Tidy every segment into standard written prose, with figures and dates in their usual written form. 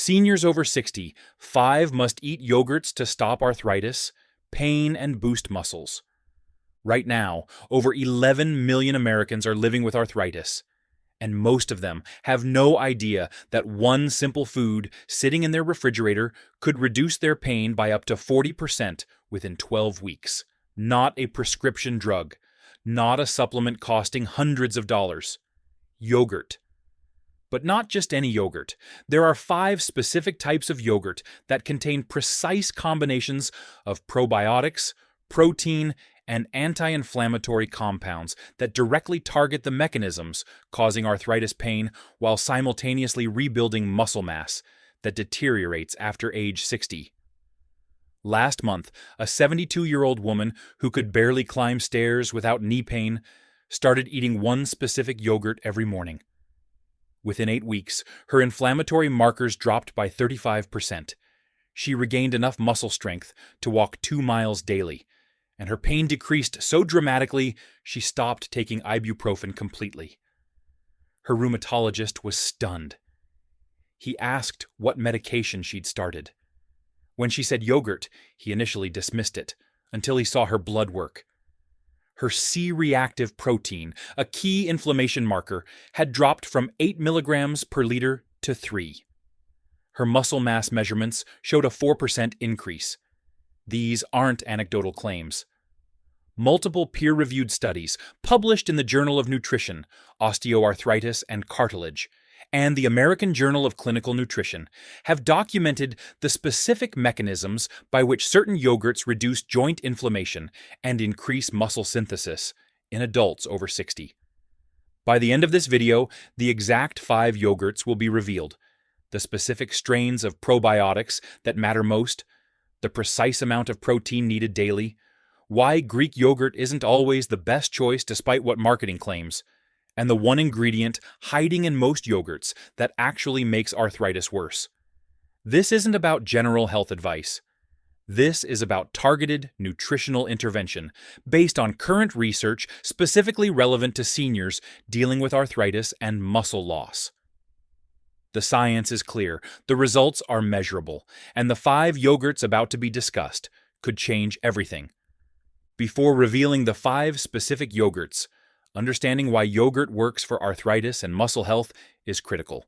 seniors over 60, 5 must eat yogurts to stop arthritis, pain, and boost muscles. Right now, over 11 million Americans are living with arthritis, and most of them have no idea that one simple food sitting in their refrigerator could reduce their pain by up to 40% within 12 weeks. Not a prescription drug, not a supplement costing hundreds of dollars. Yogurt. But not just any yogurt. There are 5 specific types of yogurt that contain precise combinations of probiotics, protein, and anti-inflammatory compounds that directly target the mechanisms causing arthritis pain while simultaneously rebuilding muscle mass that deteriorates after age 60. Last month, a 72-year-old woman who could barely climb stairs without knee pain started eating one specific yogurt every morning. Within 8 weeks, her inflammatory markers dropped by 35%. She regained enough muscle strength to walk 2 miles daily, and her pain decreased so dramatically she stopped taking ibuprofen completely. Her rheumatologist was stunned. He asked what medication she'd started. When she said yogurt, he initially dismissed it, until he saw her blood work. Her C-reactive protein, a key inflammation marker, had dropped from 8 milligrams per liter to 3. Her muscle mass measurements showed a 4% increase. These aren't anecdotal claims. Multiple peer-reviewed studies published in the Journal of Nutrition, Osteoarthritis Cartilage, and the American Journal of Clinical Nutrition have documented the specific mechanisms by which certain yogurts reduce joint inflammation and increase muscle synthesis in adults over 60. By the end of this video, the exact 5 yogurts will be revealed, the specific strains of probiotics that matter most, the precise amount of protein needed daily, why Greek yogurt isn't always the best choice despite what marketing claims, and the one ingredient hiding in most yogurts that actually makes arthritis worse. This isn't about general health advice. This is about targeted nutritional intervention based on current research specifically relevant to seniors dealing with arthritis and muscle loss. The science is clear, the results are measurable, and the 5 yogurts about to be discussed could change everything. Before revealing the 5 specific yogurts, understanding why yogurt works for arthritis and muscle health is critical.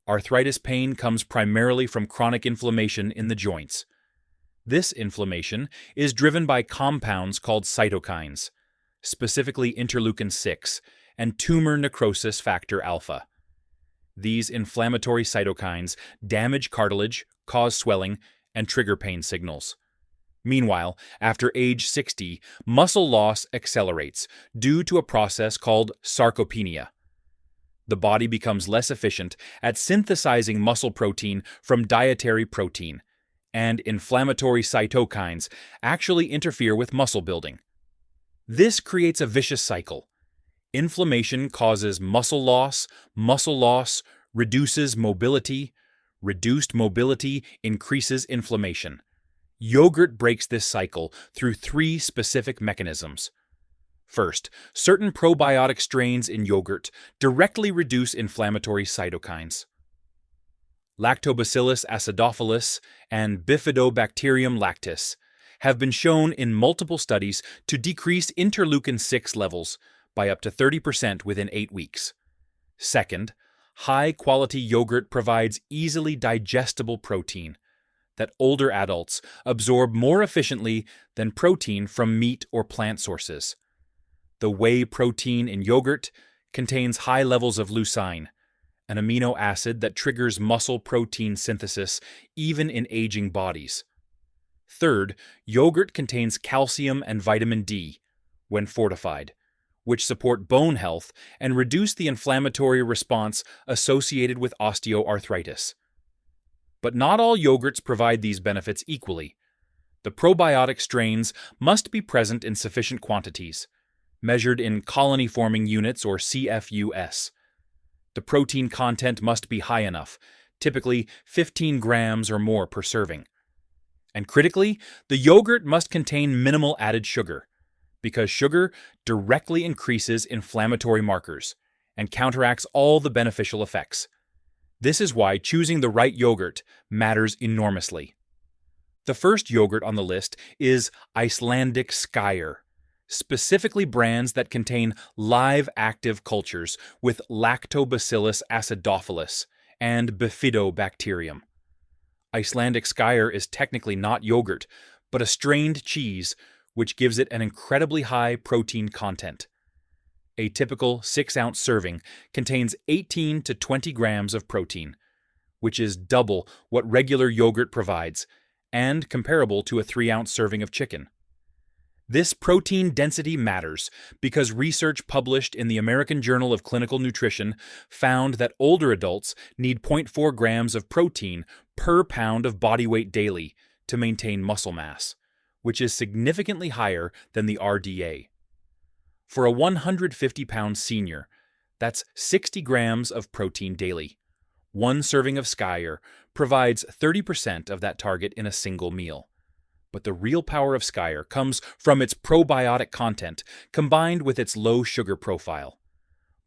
Arthritis pain comes primarily from chronic inflammation in the joints. This inflammation is driven by compounds called cytokines, specifically interleukin-6 and tumor necrosis factor alpha. These inflammatory cytokines damage cartilage, cause swelling, and trigger pain signals. Meanwhile, after age 60, muscle loss accelerates due to a process called sarcopenia. The body becomes less efficient at synthesizing muscle protein from dietary protein, and inflammatory cytokines actually interfere with muscle building. This creates a vicious cycle. Inflammation causes muscle loss reduces mobility, reduced mobility increases inflammation. Yogurt breaks this cycle through 3 specific mechanisms. First, certain probiotic strains in yogurt directly reduce inflammatory cytokines. Lactobacillus acidophilus and Bifidobacterium lactis have been shown in multiple studies to decrease interleukin-6 levels by up to 30% within 8 weeks. Second, high-quality yogurt provides easily digestible protein that older adults absorb more efficiently than protein from meat or plant sources. The whey protein in yogurt contains high levels of leucine, an amino acid that triggers muscle protein synthesis even in aging bodies. Third, yogurt contains calcium and vitamin D when fortified, which support bone health and reduce the inflammatory response associated with osteoarthritis. But not all yogurts provide these benefits equally. The probiotic strains must be present in sufficient quantities, measured in colony-forming units or CFUS. The protein content must be high enough, typically 15 grams or more per serving. And critically, the yogurt must contain minimal added sugar, because sugar directly increases inflammatory markers and counteracts all the beneficial effects. This is why choosing the right yogurt matters enormously. The first yogurt on the list is Icelandic Skyr, specifically brands that contain live active cultures with Lactobacillus acidophilus and Bifidobacterium. Icelandic Skyr is technically not yogurt, but a strained cheese, which gives it an incredibly high protein content. A typical 6-ounce serving contains 18 to 20 grams of protein, which is double what regular yogurt provides, and comparable to a 3-ounce serving of chicken. This protein density matters because research published in the American Journal of Clinical Nutrition found that older adults need 0.4 grams of protein per pound of body weight daily to maintain muscle mass, which is significantly higher than the RDA. For a 150-pound senior, that's 60 grams of protein daily. One serving of Skyr provides 30% of that target in a single meal. But the real power of Skyr comes from its probiotic content combined with its low sugar profile.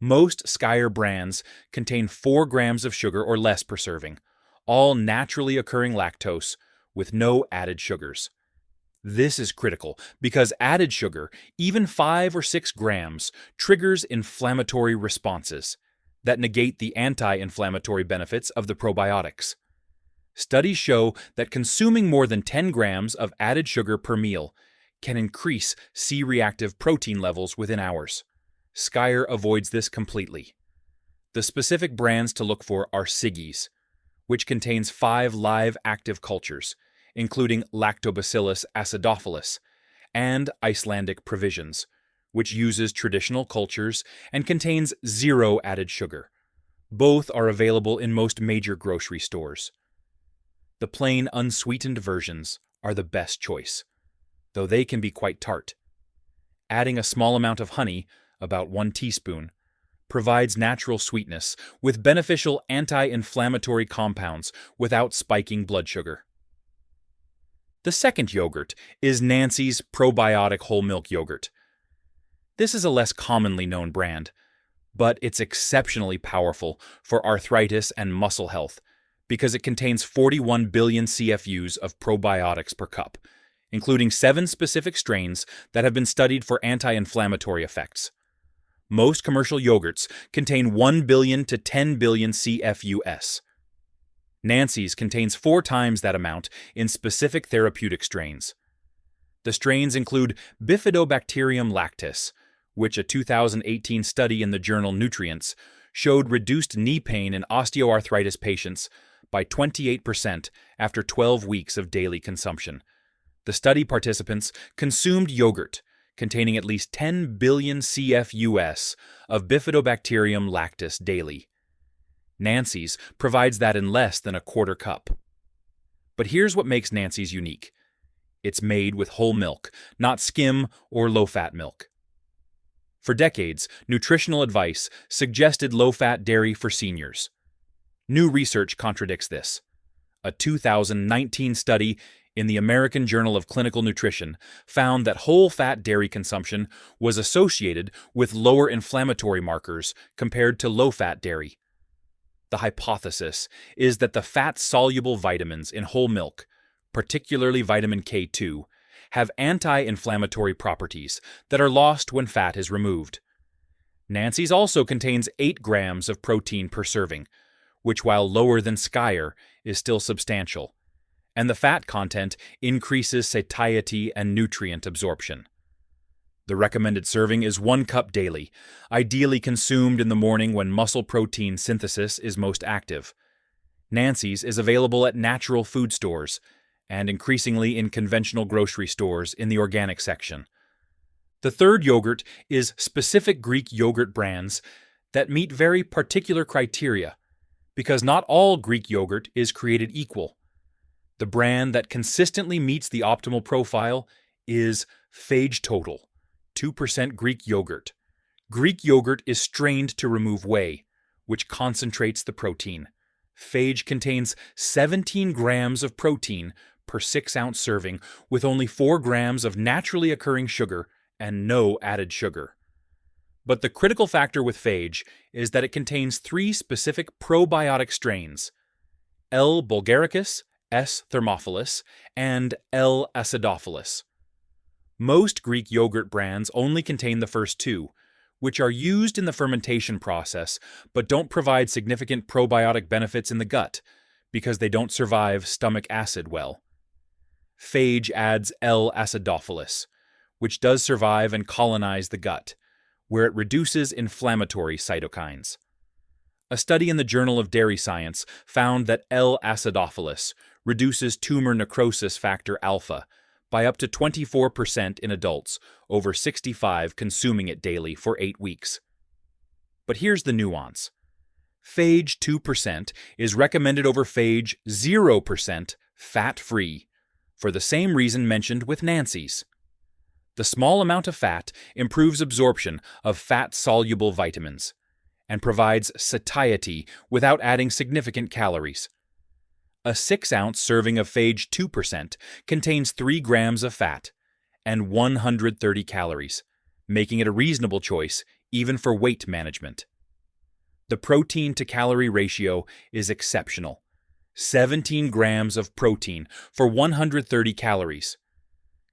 Most Skyr brands contain 4 grams of sugar or less per serving, all naturally occurring lactose with no added sugars. This is critical because added sugar, even 5 or 6 grams, triggers inflammatory responses that negate the anti-inflammatory benefits of the probiotics. Studies show that consuming more than 10 grams of added sugar per meal can increase C-reactive protein levels within hours. Skyr avoids this completely. The specific brands to look for are Siggy's, which contains 5 live active cultures, including Lactobacillus acidophilus, and Icelandic Provisions, which uses traditional cultures and contains 0 added sugar. Both are available in most major grocery stores. The plain unsweetened versions are the best choice, though they can be quite tart. Adding a small amount of honey, about 1 teaspoon, provides natural sweetness with beneficial anti-inflammatory compounds without spiking blood sugar. The second yogurt is Nancy's probiotic whole milk yogurt. This is a less commonly known brand, but it's exceptionally powerful for arthritis and muscle health because it contains 41 billion CFUs of probiotics per cup, including 7 specific strains that have been studied for anti-inflammatory effects. Most commercial yogurts contain 1 billion to 10 billion CFUs. Nancy's contains 4 times that amount in specific therapeutic strains. The strains include Bifidobacterium lactis, which a 2018 study in the journal Nutrients showed reduced knee pain in osteoarthritis patients by 28% after 12 weeks of daily consumption. The study participants consumed yogurt containing at least 10 billion CFUs of Bifidobacterium lactis daily. Nancy's provides that in less than a quarter cup. But here's what makes Nancy's unique. It's made with whole milk, not skim or low-fat milk. For decades, nutritional advice suggested low-fat dairy for seniors. New research contradicts this. A 2019 study in the American Journal of Clinical Nutrition found that whole-fat dairy consumption was associated with lower inflammatory markers compared to low-fat dairy. The hypothesis is that the fat-soluble vitamins in whole milk, particularly vitamin K2, have anti-inflammatory properties that are lost when fat is removed. Nancy's also contains 8 grams of protein per serving, which while lower than Skyr is still substantial, and the fat content increases satiety and nutrient absorption. The recommended serving is 1 cup daily, ideally consumed in the morning when muscle protein synthesis is most active. Nancy's is available at natural food stores and increasingly in conventional grocery stores in the organic section. The third yogurt is specific Greek yogurt brands that meet very particular criteria, because not all Greek yogurt is created equal. The brand that consistently meets the optimal profile is Phage Total, 2% Greek yogurt. Greek yogurt is strained to remove whey, which concentrates the protein. Phage contains 17 grams of protein per 6-ounce serving with only 4 grams of naturally occurring sugar and no added sugar. But the critical factor with phage is that it contains 3 specific probiotic strains: L. bulgaricus, S. thermophilus, and L. acidophilus. Most Greek yogurt brands only contain the first 2, which are used in the fermentation process but don't provide significant probiotic benefits in the gut because they don't survive stomach acid well. Phage adds L. acidophilus, which does survive and colonize the gut, where it reduces inflammatory cytokines. A study in the Journal of Dairy Science found that L. acidophilus reduces tumor necrosis factor alpha by up to 24% in adults over 65 consuming it daily for 8 weeks. But here's the nuance. Phage 2% is recommended over phage 0% fat-free for the same reason mentioned with Nancy's. The small amount of fat improves absorption of fat-soluble vitamins and provides satiety without adding significant calories. A 6-ounce serving of phage 2% contains 3 grams of fat and 130 calories, making it a reasonable choice even for weight management. The protein-to-calorie ratio is exceptional: 17 grams of protein for 130 calories.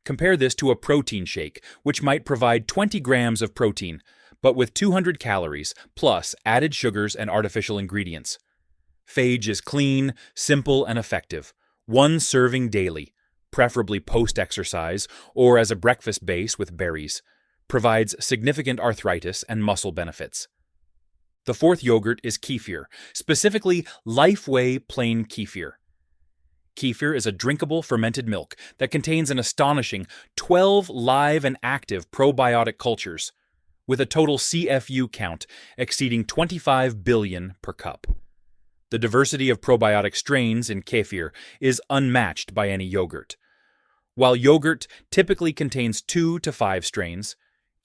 Compare this to a protein shake, which might provide 20 grams of protein, but with 200 calories, plus added sugars and artificial ingredients. Phage is clean, simple, and effective. 1 serving daily, preferably post-exercise or as a breakfast base with berries. Provides significant arthritis and muscle benefits. The 4th yogurt is kefir, specifically Lifeway plain kefir. Kefir is a drinkable fermented milk that contains an astonishing 12 live and active probiotic cultures, with a total CFU count exceeding 25 billion per cup. The diversity of probiotic strains in kefir is unmatched by any yogurt. While yogurt typically contains 2 to 5 strains,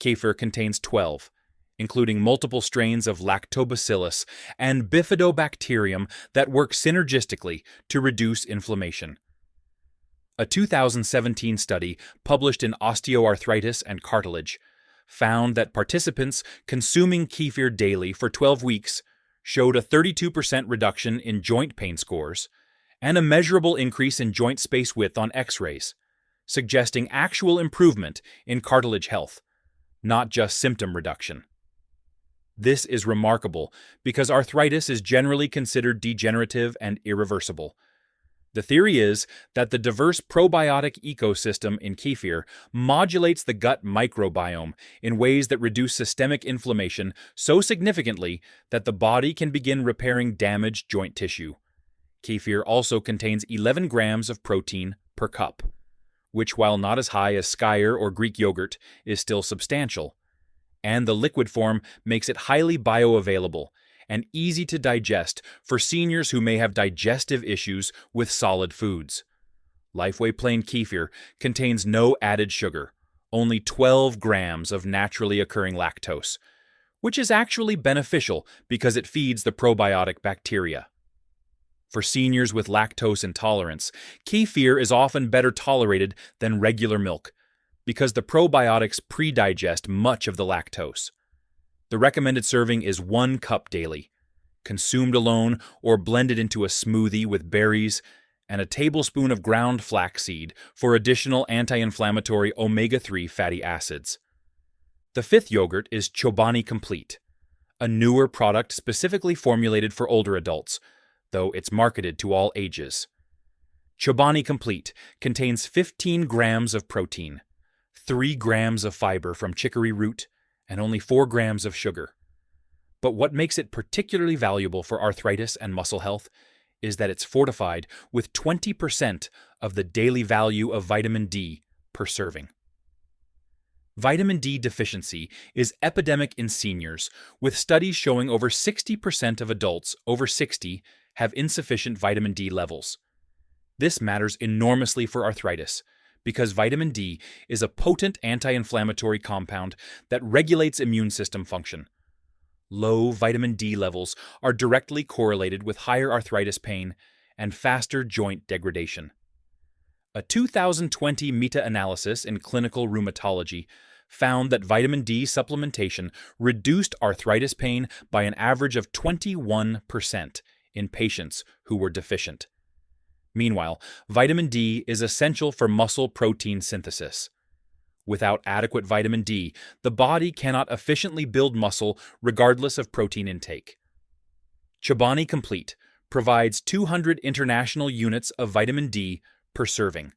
kefir contains 12, including multiple strains of lactobacillus and bifidobacterium that work synergistically to reduce inflammation. A 2017 study published in Osteoarthritis and Cartilage found that participants consuming kefir daily for 12 weeks showed a 32% reduction in joint pain scores and a measurable increase in joint space width on X-rays, suggesting actual improvement in cartilage health, not just symptom reduction. This is remarkable because arthritis is generally considered degenerative and irreversible. The theory is that the diverse probiotic ecosystem in kefir modulates the gut microbiome in ways that reduce systemic inflammation so significantly that the body can begin repairing damaged joint tissue. Kefir also contains 11 grams of protein per cup, which, while not as high as Skyr or Greek yogurt, is still substantial. And the liquid form makes it highly bioavailable and easy to digest for seniors who may have digestive issues with solid foods. Lifeway Plain Kefir contains no added sugar, only 12 grams of naturally occurring lactose, which is actually beneficial because it feeds the probiotic bacteria. For seniors with lactose intolerance, kefir is often better tolerated than regular milk because the probiotics pre-digest much of the lactose. The recommended serving is 1 cup daily, consumed alone or blended into a smoothie with berries and a tablespoon of ground flaxseed for additional anti-inflammatory omega-3 fatty acids. The 5th yogurt is Chobani Complete, a newer product specifically formulated for older adults, though it's marketed to all ages. Chobani Complete contains 15 grams of protein, 3 grams of fiber from chicory root, and only 4 grams of sugar. But what makes it particularly valuable for arthritis and muscle health is that it's fortified with 20% of the daily value of vitamin D per serving. Vitamin D deficiency is epidemic in seniors, with studies showing over 60% of adults over 60 have insufficient vitamin D levels. This matters enormously for arthritis, because vitamin D is a potent anti-inflammatory compound that regulates immune system function. Low vitamin D levels are directly correlated with higher arthritis pain and faster joint degradation. A 2020 meta-analysis in Clinical Rheumatology found that vitamin D supplementation reduced arthritis pain by an average of 21% in patients who were deficient. Meanwhile, vitamin D is essential for muscle protein synthesis. Without adequate vitamin D, the body cannot efficiently build muscle regardless of protein intake. Chobani Complete provides 200 international units of vitamin D per serving.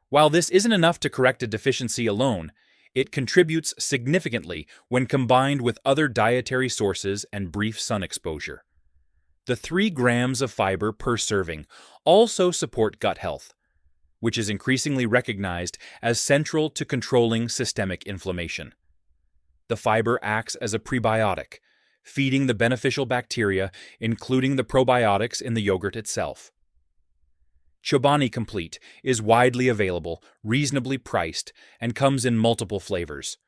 While this isn't enough to correct a deficiency alone, it contributes significantly when combined with other dietary sources and brief sun exposure. The 3 grams of fiber per serving also support gut health, which is increasingly recognized as central to controlling systemic inflammation. The fiber acts as a prebiotic, feeding the beneficial bacteria, including the probiotics in the yogurt itself. Chobani Complete is widely available, reasonably priced, and comes in multiple flavors,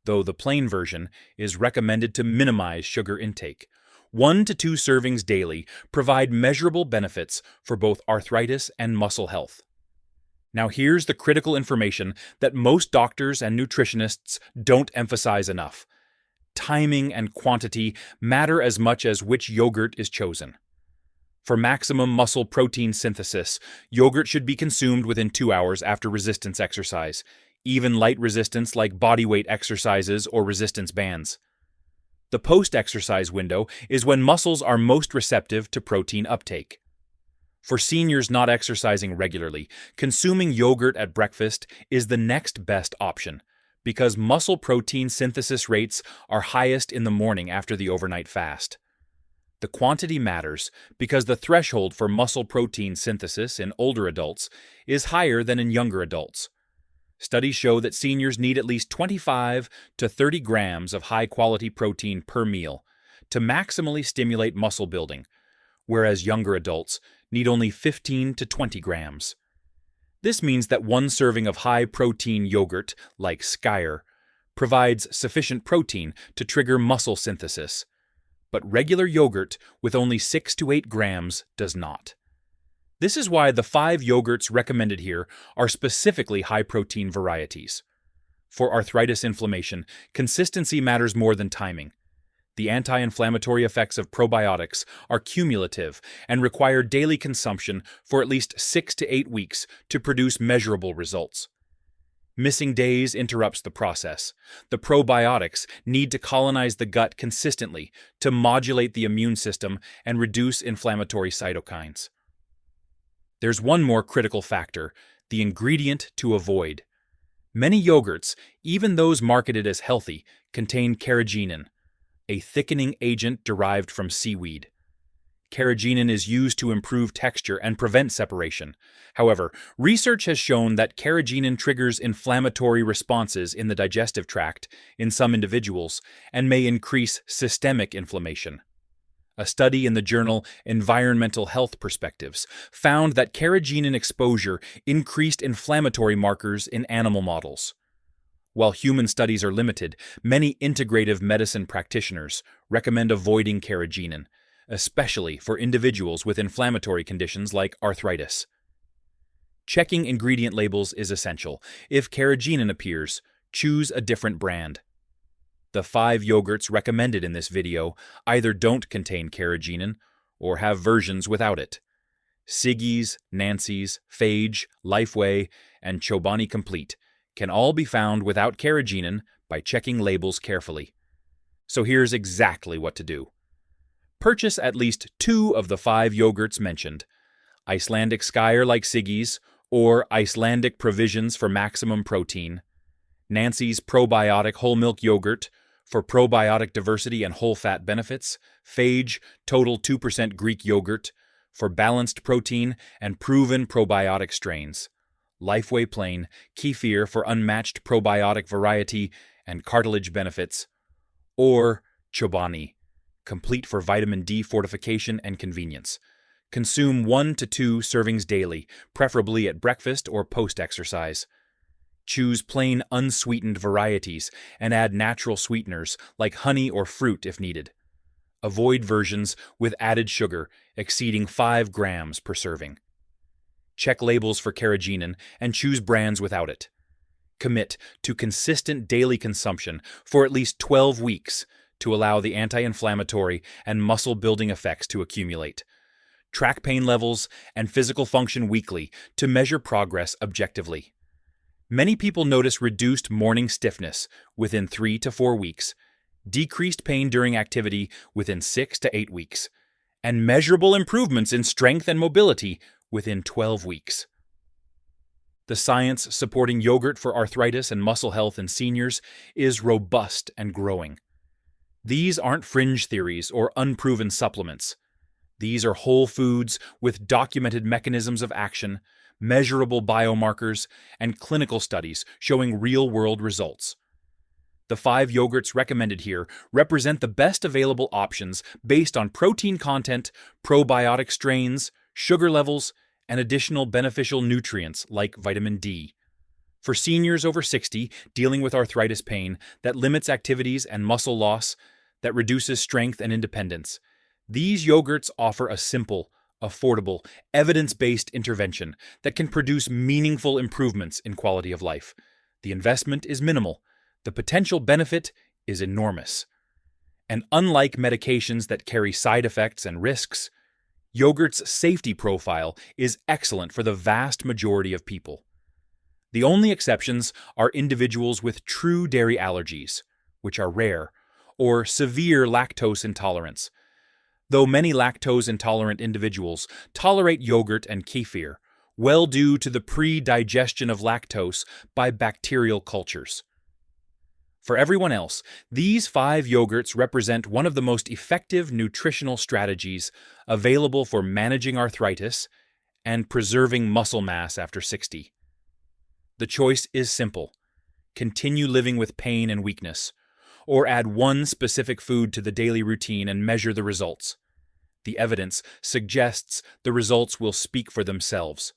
though the plain version is recommended to minimize sugar intake. 1 to 2 servings daily provide measurable benefits for both arthritis and muscle health. Now here's the critical information that most doctors and nutritionists don't emphasize enough. Timing and quantity matter as much as which yogurt is chosen. For maximum muscle protein synthesis, yogurt should be consumed within 2 hours after resistance exercise, even light resistance like bodyweight exercises or resistance bands. The post-exercise window is when muscles are most receptive to protein uptake. For seniors not exercising regularly, consuming yogurt at breakfast is the next best option because muscle protein synthesis rates are highest in the morning after the overnight fast. The quantity matters because the threshold for muscle protein synthesis in older adults is higher than in younger adults. Studies show that seniors need at least 25 to 30 grams of high-quality protein per meal to maximally stimulate muscle building, whereas younger adults need only 15 to 20 grams. This means that 1 serving of high-protein yogurt, like Skyr, provides sufficient protein to trigger muscle synthesis, but regular yogurt with only 6 to 8 grams does not. This is why the 5 yogurts recommended here are specifically high-protein varieties. For arthritis inflammation, consistency matters more than timing. The anti-inflammatory effects of probiotics are cumulative and require daily consumption for at least 6 to 8 weeks to produce measurable results. Missing days interrupts the process. The probiotics need to colonize the gut consistently to modulate the immune system and reduce inflammatory cytokines. There's one more critical factor, the ingredient to avoid. Many yogurts, even those marketed as healthy, contain carrageenan, a thickening agent derived from seaweed. Carrageenan is used to improve texture and prevent separation. However, research has shown that carrageenan triggers inflammatory responses in the digestive tract in some individuals and may increase systemic inflammation. A study in the journal Environmental Health Perspectives found that carrageenan exposure increased inflammatory markers in animal models. While human studies are limited, many integrative medicine practitioners recommend avoiding carrageenan, especially for individuals with inflammatory conditions like arthritis. Checking ingredient labels is essential. If carrageenan appears, choose a different brand. The 5 yogurts recommended in this video either don't contain carrageenan or have versions without it. Siggy's, Nancy's, Phage, Lifeway, and Chobani Complete can all be found without carrageenan by checking labels carefully. So here's exactly what to do. Purchase at least 2 of the 5 yogurts mentioned, Icelandic Skyr like Siggy's, or Icelandic Provisions for maximum protein, Nancy's probiotic whole milk yogurt for probiotic diversity and whole fat benefits, Phage total 2% Greek yogurt for balanced protein and proven probiotic strains, Lifeway plain, kefir for unmatched probiotic variety and cartilage benefits, or Chobani, complete for vitamin D fortification and convenience. Consume 1 to 2 servings daily, preferably at breakfast or post-exercise. Choose plain unsweetened varieties and add natural sweeteners like honey or fruit if needed. Avoid versions with added sugar exceeding 5 grams per serving. Check labels for carrageenan and choose brands without it. Commit to consistent daily consumption for at least 12 weeks to allow the anti-inflammatory and muscle-building effects to accumulate. Track pain levels and physical function weekly to measure progress objectively. Many people notice reduced morning stiffness within 3 to 4 weeks, decreased pain during activity within 6 to 8 weeks, and measurable improvements in strength and mobility within 12 weeks. The science supporting yogurt for arthritis and muscle health in seniors is robust and growing. These aren't fringe theories or unproven supplements. These are whole foods with documented mechanisms of action, measurable biomarkers, and clinical studies showing real-world results. The 5 yogurts recommended here represent the best available options based on protein content, probiotic strains, sugar levels, and additional beneficial nutrients like vitamin D. For seniors over 60 dealing with arthritis pain that limits activities and muscle loss, that reduces strength and independence, these yogurts offer a simple, affordable, evidence-based intervention that can produce meaningful improvements in quality of life. The investment is minimal. The potential benefit is enormous. And unlike medications that carry side effects and risks, yogurt's safety profile is excellent for the vast majority of people. The only exceptions are individuals with true dairy allergies, which are rare, or severe lactose intolerance. Though many lactose-intolerant individuals tolerate yogurt and kefir, well due to the pre-digestion of lactose by bacterial cultures. For everyone else, these 5 yogurts represent one of the most effective nutritional strategies available for managing arthritis and preserving muscle mass after 60. The choice is simple. Continue living with pain and weakness, or add one specific food to the daily routine and measure the results. The evidence suggests the results will speak for themselves.